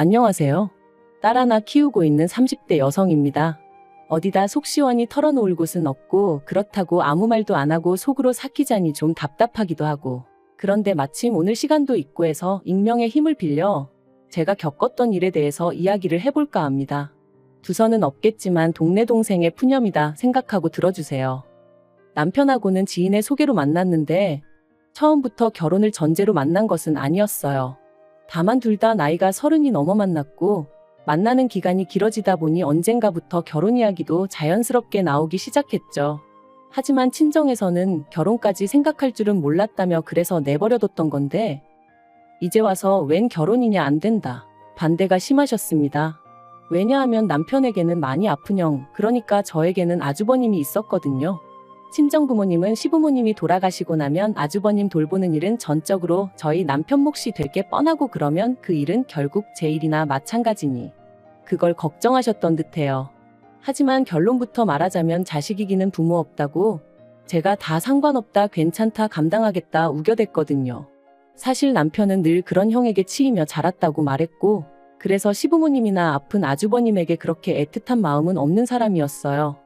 안녕하세요. 딸 하나 키우고 있는 30대 여성입니다. 어디다 속 시원히 털어놓을 곳은 없고 그렇다고 아무 말도 안 하고 속으로 삭히자니 좀 답답하기도 하고, 그런데 마침 오늘 시간도 있고 해서 익명의 힘을 빌려 제가 겪었던 일에 대해서 이야기를 해볼까 합니다. 두서는 없겠지만 동네 동생의 푸념이다 생각하고 들어주세요. 남편하고는 지인의 소개로 만났는데 처음부터 결혼을 전제로 만난 것은 아니었어요. 다만 둘 다 나이가 30이 넘어 만났고 만나는 기간이 길어지다 보니 언젠가부터 결혼 이야기도 자연스럽게 나오기 시작했죠. 하지만 친정에서는 결혼까지 생각할 줄은 몰랐다며 그래서 내버려뒀던 건데, 이제 와서 웬 결혼이냐 안 된다, 반대가 심하셨습니다. 왜냐하면 남편에게는 많이 아픈 형, 그러니까 저에게는 아주버님이 있었거든요. 친정부모님은 시부모님이 돌아가시고 나면 아주버님 돌보는 일은 전적으로 저희 남편 몫이 될 게 뻔하고, 그러면 그 일은 결국 제 일이나 마찬가지니 그걸 걱정하셨던 듯해요. 하지만 결론부터 말하자면 자식이기는 부모 없다고 제가 다 상관없다, 괜찮다, 감당하겠다 우겨댔거든요. 사실 남편은 늘 그런 형에게 치이며 자랐다고 말했고, 그래서 시부모님이나 아픈 아주버님에게 그렇게 애틋한 마음은 없는 사람이었어요.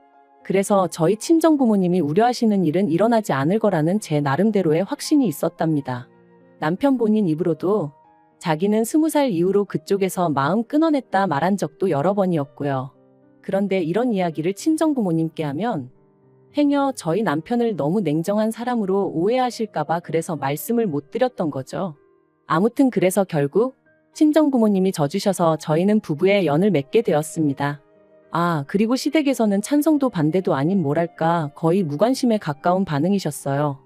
그래서 저희 친정부모님이 우려하시는 일은 일어나지 않을 거라는 제 나름대로의 확신이 있었답니다. 남편 본인 입으로도 자기는 20살 이후로 그쪽에서 마음 끊어냈다 말한 적도 여러 번이었고요. 그런데 이런 이야기를 친정부모님께 하면 행여 저희 남편을 너무 냉정한 사람으로 오해하실까봐 그래서 말씀을 못 드렸던 거죠. 아무튼 그래서 결국 친정부모님이 져주셔서 저희는 부부의 연을 맺게 되었습니다. 그리고 시댁에서는 찬성도 반대도 아닌 뭐랄까 거의 무관심에 가까운 반응이셨어요.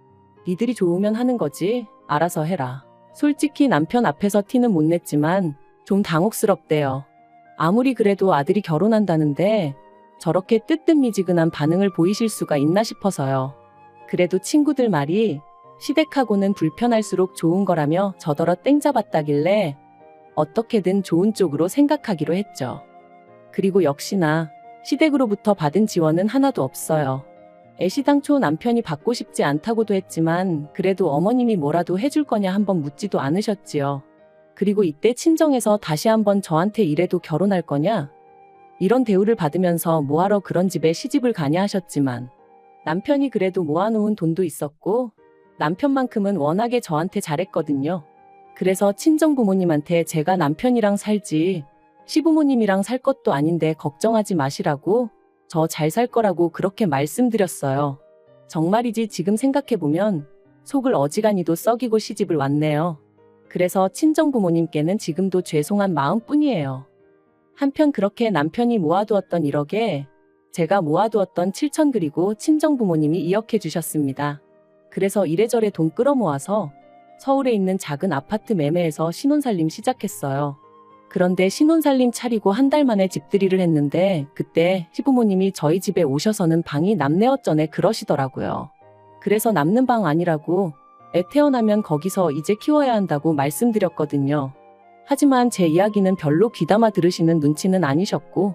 니들이 좋으면 하는 거지, 알아서 해라. 솔직히 남편 앞에서 티는 못 냈지만 좀 당혹스럽대요. 아무리 그래도 아들이 결혼한다는데 저렇게 뜨뜻미지근한 반응을 보이실 수가 있나 싶어서요. 그래도 친구들 말이 시댁하고는 불편할수록 좋은 거라며 저더러 땡 잡았다길래 어떻게든 좋은 쪽으로 생각하기로 했죠. 그리고 역시나 시댁으로부터 받은 지원은 하나도 없어요. 애시당초 남편이 받고 싶지 않다고도 했지만 그래도 어머님이 뭐라도 해줄 거냐 한번 묻지도 않으셨지요. 그리고 이때 친정에서 다시 한번 저한테 이래도 결혼할 거냐? 이런 대우를 받으면서 뭐하러 그런 집에 시집을 가냐 하셨지만, 남편이 그래도 모아놓은 돈도 있었고 남편만큼은 워낙에 저한테 잘했거든요. 그래서 친정부모님한테 제가 남편이랑 살지 시부모님이랑 살 것도 아닌데 걱정하지 마시라고, 저 잘 살 거라고 그렇게 말씀드렸어요. 정말이지 지금 생각해보면 속을 어지간히도 썩이고 시집을 왔네요. 그래서 친정부모님께는 지금도 죄송한 마음뿐이에요. 한편 그렇게 남편이 모아두었던 1억에 제가 모아두었던 7천 그리고 친정부모님이 2억 해주셨습니다. 그래서 이래저래 돈 끌어모아서 서울에 있는 작은 아파트 매매해서 신혼살림 시작했어요. 그런데 신혼살림 차리고 한 달 만에 집들이를 했는데 그때 시부모님이 저희 집에 오셔서는 방이 남네 어쩌네 그러시더라고요. 그래서 남는 방 아니라고 애 태어나면 거기서 이제 키워야 한다고 말씀드렸거든요. 하지만 제 이야기는 별로 귀담아 들으시는 눈치는 아니셨고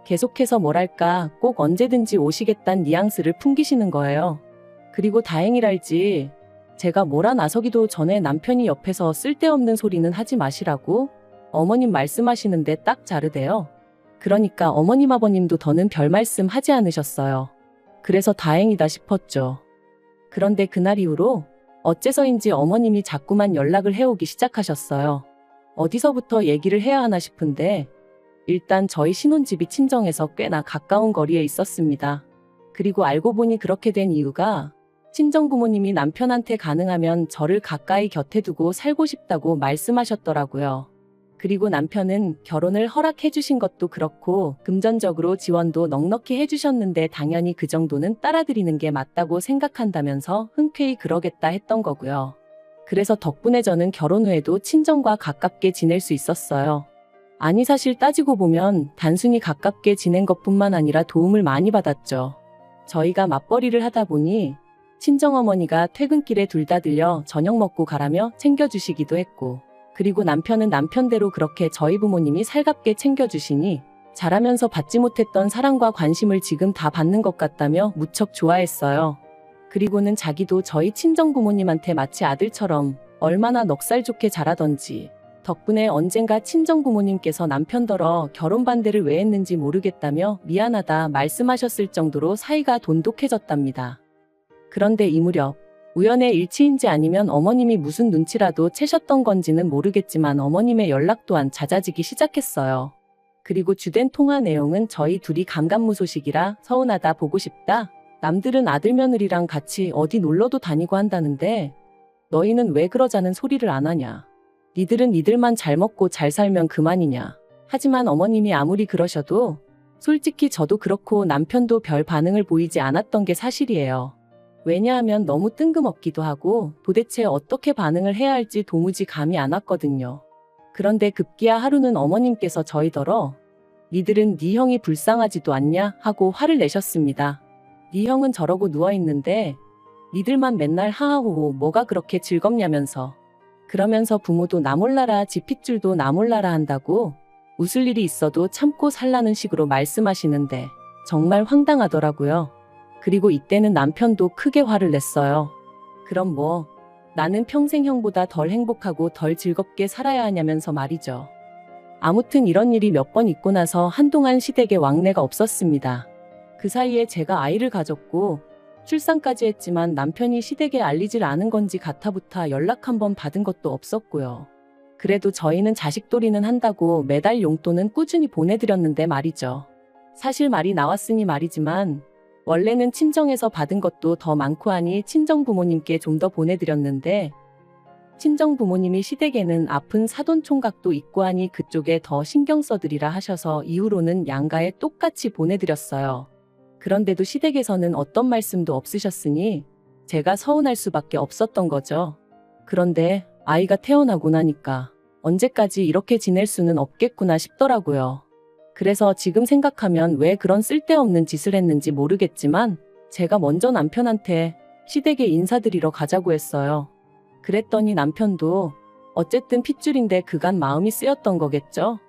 계속해서 뭐랄까 꼭 언제든지 오시겠다는 뉘앙스를 풍기시는 거예요. 그리고 다행이랄지 제가 뭐라 나서기도 전에 남편이 옆에서 쓸데없는 소리는 하지 마시라고 어머님 말씀하시는데 딱 자르대요. 그러니까 어머님 아버님도 더는 별 말씀 하지 않으셨어요. 그래서 다행이다 싶었죠. 그런데 그날 이후로 어째서인지 어머님이 자꾸만 연락을 해오기 시작하셨어요. 어디서부터 얘기를 해야 하나 싶은데 일단 저희 신혼집이 친정에서 꽤나 가까운 거리에 있었습니다. 그리고 알고 보니 그렇게 된 이유가 친정부모님이 남편한테 가능하면 저를 가까이 곁에 두고 살고 싶다고 말씀하셨더라고요. 그리고 남편은 결혼을 허락해 주신 것도 그렇고 금전적으로 지원도 넉넉히 해주셨는데 당연히 그 정도는 따라드리는 게 맞다고 생각한다면서 흔쾌히 그러겠다 했던 거고요. 그래서 덕분에 저는 결혼 후에도 친정과 가깝게 지낼 수 있었어요. 아니 사실 따지고 보면 단순히 가깝게 지낸 것뿐만 아니라 도움을 많이 받았죠. 저희가 맞벌이를 하다 보니 친정어머니가 퇴근길에 둘 다 들려 저녁 먹고 가라며 챙겨주시기도 했고, 그리고 남편은 남편대로 그렇게 저희 부모님이 살갑게 챙겨주시니 자라면서 받지 못했던 사랑과 관심을 지금 다 받는 것 같다며 무척 좋아했어요. 그리고는 자기도 저희 친정부모님한테 마치 아들처럼 얼마나 넉살 좋게 자라던지 덕분에 언젠가 친정부모님께서 남편더러 결혼 반대를 왜 했는지 모르겠다며 미안하다 말씀하셨을 정도로 사이가 돈독해졌답니다. 그런데 이 무렵 우연의 일치인지 아니면 어머님이 무슨 눈치라도 채셨던 건지는 모르겠지만 어머님의 연락 또한 잦아지기 시작했어요. 그리고 주된 통화 내용은 저희 둘이 감감무소식이라 서운하다 보고 싶다. 남들은 아들 며느리랑 같이 어디 놀러도 다니고 한다는데 너희는 왜 그러자는 소리를 안 하냐. 니들은 니들만 잘 먹고 잘 살면 그만이냐. 하지만 어머님이 아무리 그러셔도 솔직히 저도 그렇고 남편도 별 반응을 보이지 않았던 게 사실이에요. 왜냐하면 너무 뜬금없기도 하고 도대체 어떻게 반응을 해야 할지 도무지 감이 안 왔거든요. 그런데 급기야 하루는 어머님께서 저희더러 니들은 네 형이 불쌍하지도 않냐 하고 화를 내셨습니다. 네 형은 저러고 누워있는데 니들만 맨날 하하호호 뭐가 그렇게 즐겁냐면서. 그러면서 부모도 나 몰라라 지 핏줄도 나 몰라라 한다고 웃을 일이 있어도 참고 살라는 식으로 말씀하시는데 정말 황당하더라고요. 그리고 이때는 남편도 크게 화를 냈어요. 그럼 뭐 나는 평생 형보다 덜 행복하고 덜 즐겁게 살아야 하냐면서 말이죠. 아무튼 이런 일이 몇 번 있고 나서 한동안 시댁에 왕래가 없었습니다. 그 사이에 제가 아이를 가졌고 출산까지 했지만 남편이 시댁에 알리질 않은 건지 가타부타 연락 한 번 받은 것도 없었고요. 그래도 저희는 자식돌이는 한다고 매달 용돈은 꾸준히 보내드렸는데 말이죠. 사실 말이 나왔으니 말이지만 원래는 친정에서 받은 것도 더 많고 하니 친정부모님께 좀 더 보내드렸는데 친정부모님이 시댁에는 아픈 사돈총각도 있고 하니 그쪽에 더 신경 써드리라 하셔서 이후로는 양가에 똑같이 보내드렸어요. 그런데도 시댁에서는 어떤 말씀도 없으셨으니 제가 서운할 수밖에 없었던 거죠. 그런데 아이가 태어나고 나니까 언제까지 이렇게 지낼 수는 없겠구나 싶더라고요. 그래서 지금 생각하면 왜 그런 쓸데없는 짓을 했는지 모르겠지만 제가 먼저 남편한테 시댁에 인사드리러 가자고 했어요. 그랬더니 남편도 어쨌든 핏줄인데 그간 마음이 쓰였던 거겠죠?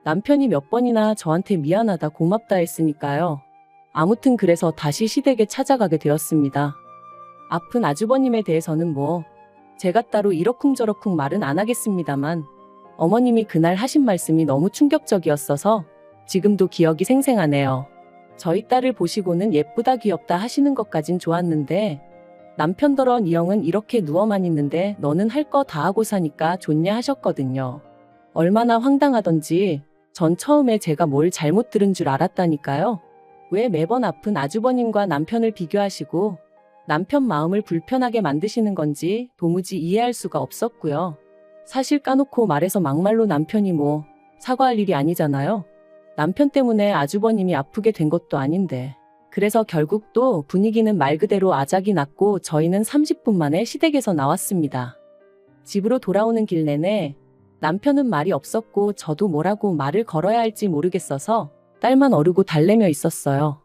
남편이 몇 번이나 저한테 미안하다 고맙다 했으니까요. 아무튼 그래서 다시 시댁에 찾아가게 되었습니다. 아픈 아주버님에 대해서는 뭐 제가 따로 이러쿵저러쿵 말은 안 하겠습니다만 어머님이 그날 하신 말씀이 너무 충격적이었어서 지금도 기억이 생생하네요. 저희 딸을 보시고는 예쁘다 귀엽다 하시는 것까진 좋았는데 남편더러 니 형은 이렇게 누워만 있는데 너는 할 거 다 하고 사니까 좋냐 하셨거든요. 얼마나 황당하던지 전 처음에 제가 뭘 잘못 들은 줄 알았다니까요. 왜 매번 아픈 아주버님과 남편을 비교하시고 남편 마음을 불편하게 만드시는 건지 도무지 이해할 수가 없었고요. 사실 까놓고 말해서 막말로 남편이 뭐 사과할 일이 아니잖아요. 남편 때문에 아주버님이 아프게 된 것도 아닌데. 그래서 결국 또 분위기는 말 그대로 아작이 났고 저희는 30분 만에 시댁에서 나왔습니다. 집으로 돌아오는 길 내내 남편은 말이 없었고 저도 뭐라고 말을 걸어야 할지 모르겠어서 딸만 어르고 달래며 있었어요.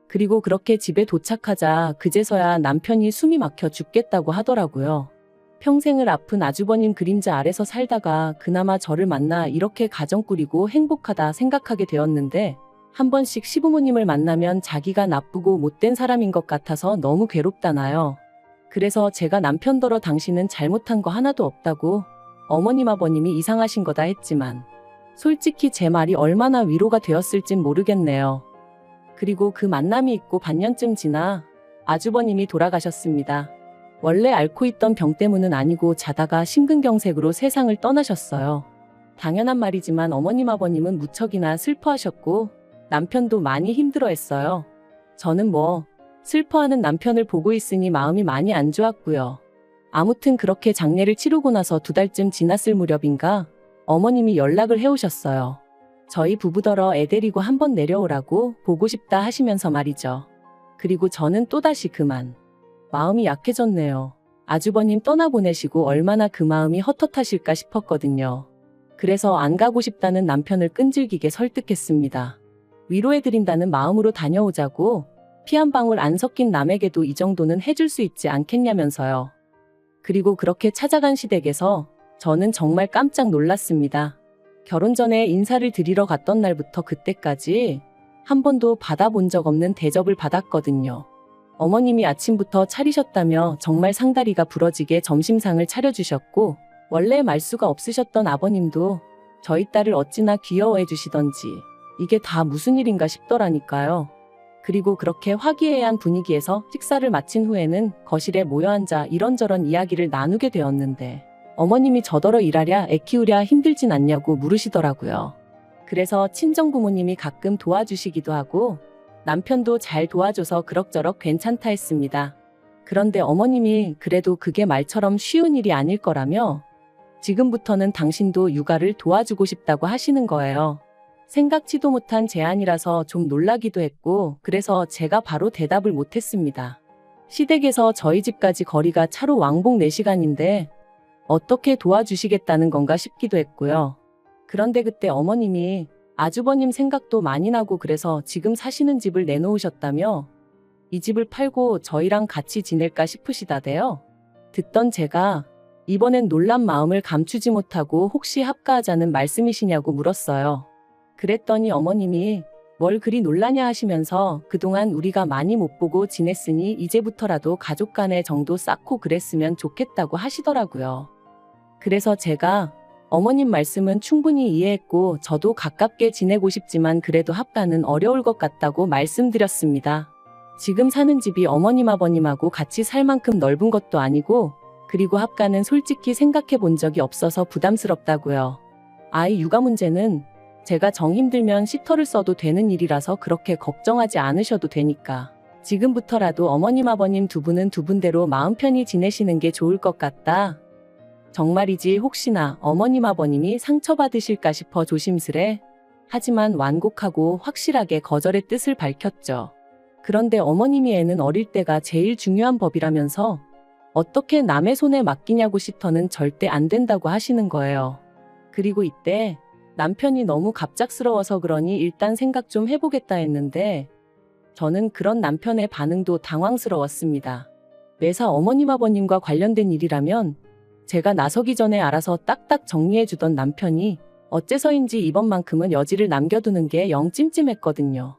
그리고 그렇게 집에 도착하자 그제서야 남편이 숨이 막혀 죽겠다고 하더라고요. 평생을 아픈 아주버님 그림자 아래서 살다가 그나마 저를 만나 이렇게 가정 꾸리고 행복하다 생각하게 되었는데 한 번씩 시부모님을 만나면 자기가 나쁘고 못된 사람인 것 같아서 너무 괴롭다나요. 그래서 제가 남편더러 당신은 잘못한 거 하나도 없다고 어머님 아버님이 이상하신 거다 했지만 솔직히 제 말이 얼마나 위로가 되었을진 모르겠네요. 그리고 그 만남이 있고 반년쯤 지나 아주버님이 돌아가셨습니다. 원래 앓고 있던 병 때문은 아니고 자다가 심근경색으로 세상을 떠나셨어요. 당연한 말이지만 어머님 아버님은 무척이나 슬퍼하셨고 남편도 많이 힘들어했어요. 저는 뭐 슬퍼하는 남편을 보고 있으니 마음이 많이 안 좋았고요. 아무튼 그렇게 장례를 치르고 나서 2달쯤 지났을 무렵인가 어머님이 연락을 해오셨어요. 저희 부부더러 애 데리고 한번 내려오라고 보고 싶다 하시면서 말이죠. 그리고 저는 또다시 그만 마음이 약해졌네요. 아주버님 떠나보내시고 얼마나 그 마음이 헛헛하실까 싶었거든요. 그래서 안 가고 싶다는 남편을 끈질기게 설득했습니다. 위로해드린다는 마음으로 다녀오자고 피 한 방울 안 섞인 남에게도 이 정도는 해줄 수 있지 않겠냐면서요. 그리고 그렇게 찾아간 시댁에서 저는 정말 깜짝 놀랐습니다. 결혼 전에 인사를 드리러 갔던 날부터 그때까지 한 번도 받아본 적 없는 대접을 받았거든요. 어머님이 아침부터 차리셨다며 정말 상다리가 부러지게 점심상을 차려주셨고 원래 말수가 없으셨던 아버님도 저희 딸을 어찌나 귀여워해 주시던지 이게 다 무슨 일인가 싶더라니까요. 그리고 그렇게 화기애애한 분위기에서 식사를 마친 후에는 거실에 모여 앉아 이런저런 이야기를 나누게 되었는데 어머님이 저더러 일하랴 애 키우랴 힘들진 않냐고 물으시더라고요. 그래서 친정부모님이 가끔 도와주시기도 하고 남편도 잘 도와줘서 그럭저럭 괜찮다 했습니다. 그런데 어머님이 그래도 그게 말처럼 쉬운 일이 아닐 거라며 지금부터는 당신도 육아를 도와주고 싶다고 하시는 거예요. 생각지도 못한 제안이라서 좀 놀라기도 했고 그래서 제가 바로 대답을 못했습니다. 시댁에서 저희 집까지 거리가 차로 왕복 4시간인데 어떻게 도와주시겠다는 건가 싶기도 했고요. 그런데 그때 어머님이 아주버님 생각도 많이 나고 그래서 지금 사시는 집을 내놓으셨다며 이 집을 팔고 저희랑 같이 지낼까 싶으시다대요. 듣던 제가 이번엔 놀란 마음을 감추지 못하고 혹시 합가하자는 말씀이시냐고 물었어요. 그랬더니 어머님이 뭘 그리 놀라냐 하시면서 그동안 우리가 많이 못 보고 지냈으니 이제부터라도 가족 간의 정도 쌓고 그랬으면 좋겠다고 하시더라고요. 그래서 제가 어머님 말씀은 충분히 이해했고 저도 가깝게 지내고 싶지만 그래도 합가는 어려울 것 같다고 말씀드렸습니다. 지금 사는 집이 어머님 아버님하고 같이 살 만큼 넓은 것도 아니고 그리고 합가는 솔직히 생각해 본 적이 없어서 부담스럽다고요. 아이 육아 문제는 제가 정 힘들면 시터를 써도 되는 일이라서 그렇게 걱정하지 않으셔도 되니까 지금부터라도 어머님 아버님 두 분은 두 분대로 마음 편히 지내시는 게 좋을 것 같다. 정말이지 혹시나 어머님 아버님이 상처받으실까 싶어 조심스레 하지만 완곡하고 확실하게 거절의 뜻을 밝혔죠. 그런데 어머님이 애는 어릴 때가 제일 중요한 법이라면서 어떻게 남의 손에 맡기냐고 시터는 절대 안 된다고 하시는 거예요. 그리고 이때 남편이 너무 갑작스러워서 그러니 일단 생각 좀 해보겠다 했는데 저는 그런 남편의 반응도 당황스러웠습니다. 매사 어머님 아버님과 관련된 일이라면 제가 나서기 전에 알아서 딱딱 정리해주던 남편이 어째서인지 이번만큼은 여지를 남겨두는 게 영 찜찜했거든요.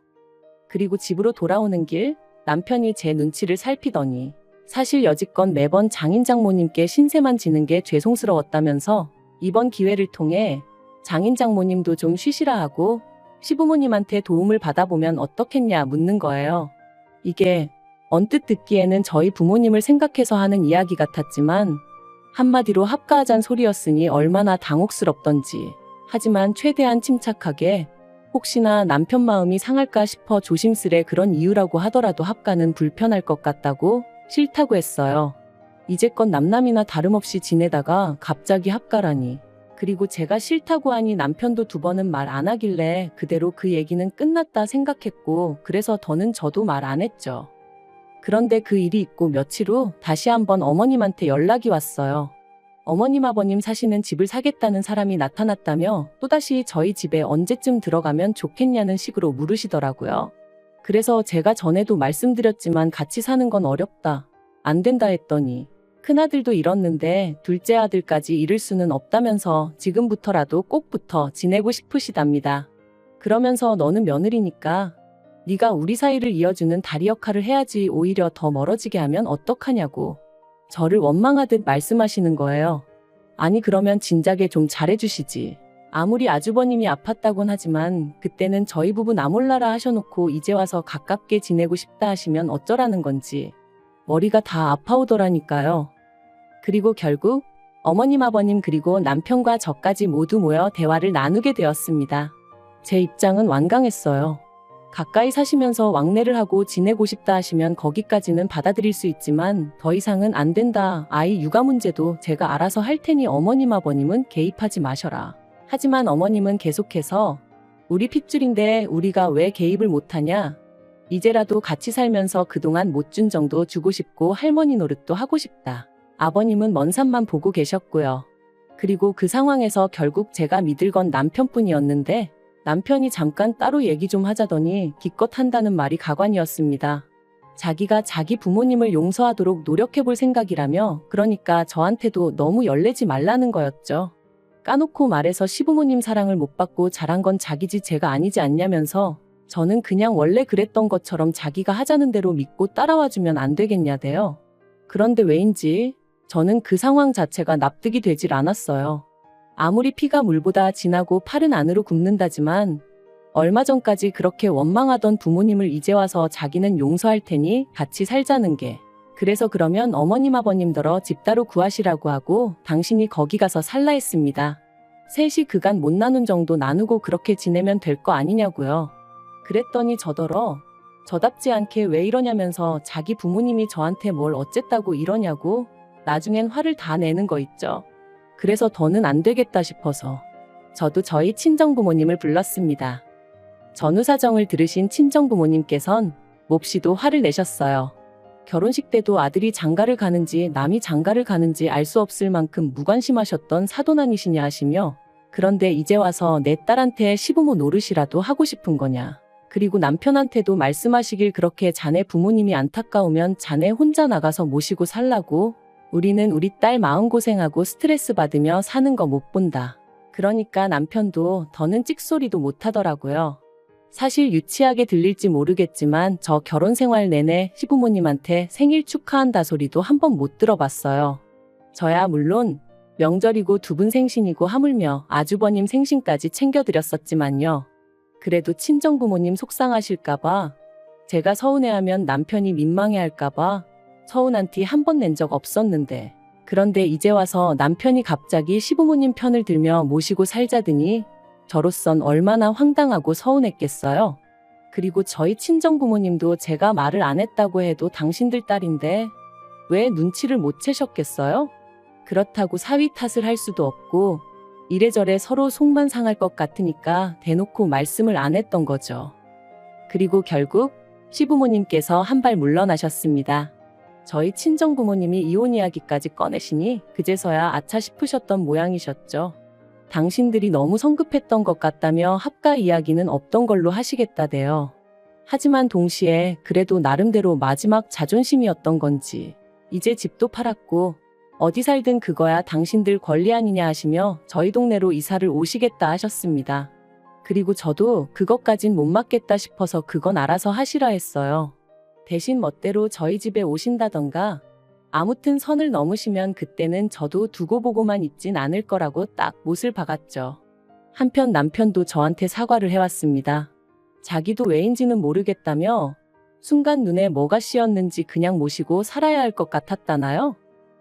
그리고 집으로 돌아오는 길 남편이 제 눈치를 살피더니 사실 여지껏 매번 장인 장모님께 신세만 지는 게 죄송스러웠다면서 이번 기회를 통해 장인 장모님도 좀 쉬시라 하고 시부모님한테 도움을 받아보면 어떻겠냐 묻는 거예요. 이게 언뜻 듣기에는 저희 부모님을 생각해서 하는 이야기 같았지만 한마디로 합가하잔 소리였으니 얼마나 당혹스럽던지. 하지만 최대한 침착하게 혹시나 남편 마음이 상할까 싶어 조심스레 그런 이유라고 하더라도 합가는 불편할 것 같다고 싫다고 했어요. 이제껏 남남이나 다름없이 지내다가 갑자기 합가라니. 그리고 제가 싫다고 하니 남편도 2번은 말 안 하길래 그대로 그 얘기는 끝났다 생각했고 그래서 더는 저도 말 안 했죠. 그런데 그 일이 있고 며칠 후 다시 한번 어머님한테 연락이 왔어요. 어머님 아버님 사시는 집을 사겠다는 사람이 나타났다며 또다시 저희 집에 언제쯤 들어가면 좋겠냐는 식으로 물으시더라고요. 그래서 제가 전에도 말씀드렸지만 같이 사는 건 어렵다. 안 된다 했더니 큰아들도 잃었는데 둘째 아들까지 잃을 수는 없다면서 지금부터라도 꼭 붙어 지내고 싶으시답니다. 그러면서 너는 며느리니까 네가 우리 사이를 이어주는 다리 역할을 해야지 오히려 더 멀어지게 하면 어떡하냐고 저를 원망하듯 말씀하시는 거예요. 아니 그러면 진작에 좀 잘해주시지. 아무리 아주버님이 아팠다곤 하지만 그때는 저희 부부 나 몰라라 하셔놓고 이제 와서 가깝게 지내고 싶다 하시면 어쩌라는 건지 머리가 다 아파오더라니까요. 그리고 결국 어머님 아버님 그리고 남편과 저까지 모두 모여 대화를 나누게 되었습니다. 제 입장은 완강했어요. 가까이 사시면서 왕래를 하고 지내고 싶다 하시면 거기까지는 받아들일 수 있지만 더 이상은 안 된다. 아이 육아 문제도 제가 알아서 할 테니 어머님 아버님은 개입하지 마셔라. 하지만 어머님은 계속해서 우리 핏줄인데 우리가 왜 개입을 못하냐. 이제라도 같이 살면서 그동안 못 준 정도 주고 싶고 할머니 노릇도 하고 싶다. 아버님은 먼 산만 보고 계셨고요. 그리고 그 상황에서 결국 제가 믿을 건 남편뿐이었는데 남편이 잠깐 따로 얘기 좀 하자더니 기껏 한다는 말이 가관이었습니다. 자기가 자기 부모님을 용서하도록 노력해볼 생각이라며 그러니까 저한테도 너무 열내지 말라는 거였죠. 까놓고 말해서 시부모님 사랑을 못 받고 자란 건 자기지 제가 아니지 않냐면서 저는 그냥 원래 그랬던 것처럼 자기가 하자는 대로 믿고 따라와주면 안 되겠냐대요. 그런데 왜인지 저는 그 상황 자체가 납득이 되질 않았어요. 아무리 피가 물보다 진하고 팔은 안으로 굽는다지만 얼마 전까지 그렇게 원망하던 부모님을 이제 와서 자기는 용서할 테니 같이 살자는 게, 그래서 그러면 어머님 아버님더러 집 따로 구하시라고 하고 당신이 거기 가서 살라 했습니다. 셋이 그간 못 나눈 정도 나누고 그렇게 지내면 될 거 아니냐고요. 그랬더니 저더러 저답지 않게 왜 이러냐면서 자기 부모님이 저한테 뭘 어쨌다고 이러냐고 나중엔 화를 다 내는 거 있죠. 그래서 더는 안 되겠다 싶어서 저도 저희 친정부모님을 불렀습니다. 전후 사정을 들으신 친정부모님께선 몹시도 화를 내셨어요. 결혼식 때도 아들이 장가를 가는지 남이 장가를 가는지 알 수 없을 만큼 무관심하셨던 사돈 아니시냐 하시며, 그런데 이제 와서 내 딸한테 시부모 노릇이라도 하고 싶은 거냐. 그리고 남편한테도 말씀하시길, 그렇게 자네 부모님이 안타까우면 자네 혼자 나가서 모시고 살라고. 우리는 우리 딸 마음고생하고 스트레스 받으며 사는 거 못 본다. 그러니까 남편도 더는 찍소리도 못 하더라고요. 사실 유치하게 들릴지 모르겠지만 저 결혼 생활 내내 시부모님한테 생일 축하한다 소리도 한 번 못 들어봤어요. 저야 물론 명절이고 두 분 생신이고 하물며 아주버님 생신까지 챙겨드렸었지만요. 그래도 친정부모님 속상하실까봐, 제가 서운해하면 남편이 민망해할까봐 서운한 티 한 번 낸 적 없었는데, 그런데 이제 와서 남편이 갑자기 시부모님 편을 들며 모시고 살자더니 저로선 얼마나 황당하고 서운했겠어요. 그리고 저희 친정부모님도 제가 말을 안 했다고 해도 당신들 딸인데 왜 눈치를 못 채셨겠어요? 그렇다고 사위 탓을 할 수도 없고 이래저래 서로 속만 상할 것 같으니까 대놓고 말씀을 안 했던 거죠. 그리고 결국 시부모님께서 한 발 물러나셨습니다. 저희 친정부모님이 이혼 이야기까지 꺼내시니 그제서야 아차 싶으셨던 모양이셨죠. 당신들이 너무 성급했던 것 같다며 합가 이야기는 없던 걸로 하시겠다대요. 하지만 동시에 그래도 나름대로 마지막 자존심이었던 건지 이제 집도 팔았고 어디 살든 그거야 당신들 권리 아니냐 하시며 저희 동네로 이사를 오시겠다 하셨습니다. 그리고 저도 그것까진 못 맡겠다 싶어서 그건 알아서 하시라 했어요. 대신 멋대로 저희 집에 오신다던가 아무튼 선을 넘으시면 그때는 저도 두고 보고만 있진 않을 거라고 딱 못을 박았죠. 한편 남편도 저한테 사과를 해왔습니다. 자기도 왜인지는 모르겠다며 순간 눈에 뭐가 씌었는지 그냥 모시고 살아야 할 것 같았다나요?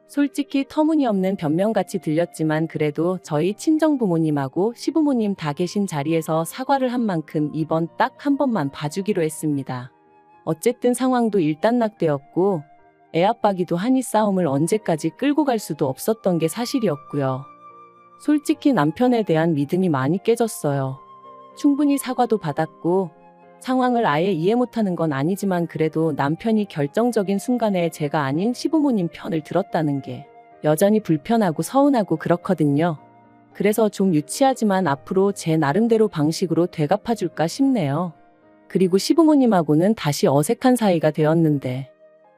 솔직히 터무니없는 변명같이 들렸지만 그래도 저희 친정부모님하고 시부모님 다 계신 자리에서 사과를 한 만큼 이번 딱 한 번만 봐주기로 했습니다. 어쨌든 상황도 일단락되었고 애압박이도 하니 싸움을 언제까지 끌고 갈 수도 없었던 게 사실이었고요. 솔직히 남편에 대한 믿음이 많이 깨졌어요. 충분히 사과도 받았고 상황을 아예 이해 못하는 건 아니지만 그래도 남편이 결정적인 순간에 제가 아닌 시부모님 편을 들었다는 게 여전히 불편하고 서운하고 그렇거든요. 그래서 좀 유치하지만 앞으로 제 나름대로 방식으로 되갚아줄까 싶네요. 그리고 시부모님하고는 다시 어색한 사이가 되었는데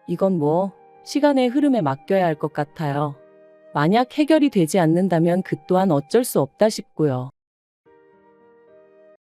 이건 뭐 시간의 흐름에 맡겨야 할 것 같아요. 만약 해결이 되지 않는다면 그 또한 어쩔 수 없다 싶고요.